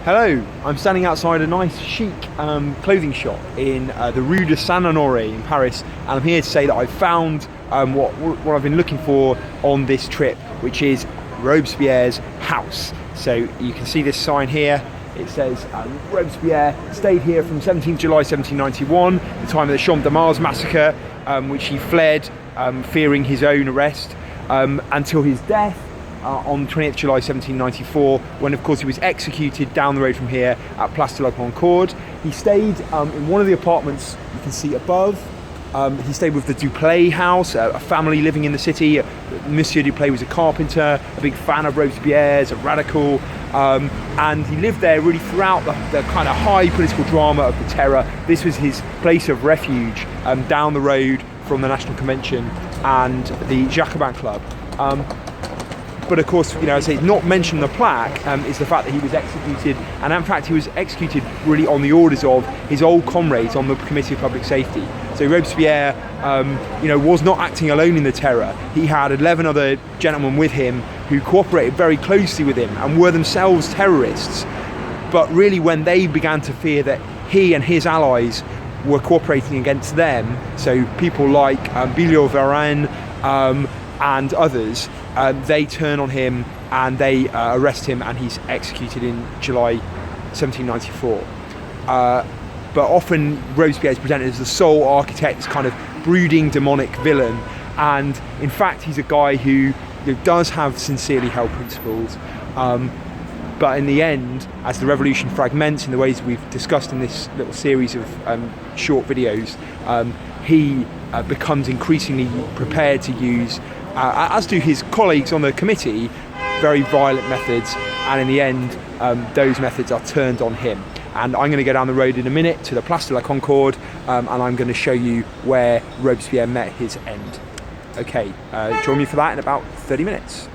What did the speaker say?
Hello, I'm standing outside a nice chic clothing shop in the Rue de Saint-Honoré in Paris, and I'm here to say that I've found what I've been looking for on this trip, which is Robespierre's house. So you can see this sign here. It says Robespierre stayed here from 17th July 1791, the time of the Champ de Mars massacre, which he fled fearing his own arrest, until his death on 20th July 1794, when of course he was executed down the road from here at Place de la Concorde. He stayed in one of the apartments you can see above. He stayed with the Duplay house, a family living in the city. Monsieur Duplay was a carpenter, a big fan of Robespierre's, a radical, and he lived there really throughout the kind of high political drama of the Terror. This was his place of refuge down the road from the National Convention and the Jacobin Club. But of course, you know, as I say, not mentioned in the plaque is the fact that he was executed, and in fact he was executed really on the orders of his old comrades on the Committee of Public Safety. So Robespierre, was not acting alone in the Terror. He had 11 other gentlemen with him who cooperated very closely with him and were themselves terrorists. But really, when they began to fear that he and his allies were cooperating against them, so people like Billaud-Varenne and others, they turn on him and they arrest him, and he's executed in July 1794. But often Robespierre is presented as the sole architect, this kind of brooding demonic villain, and in fact he's a guy who does have sincerely held principles, but in the end, as the revolution fragments in the ways we've discussed in this little series of short videos, he becomes increasingly prepared to use, as do his colleagues on the committee, very violent methods, and in the end those methods are turned on him. And I'm going to go down the road in a minute to the Place de la Concorde, and I'm going to show you where Robespierre met his end. Okay, join me for that in about 30 minutes.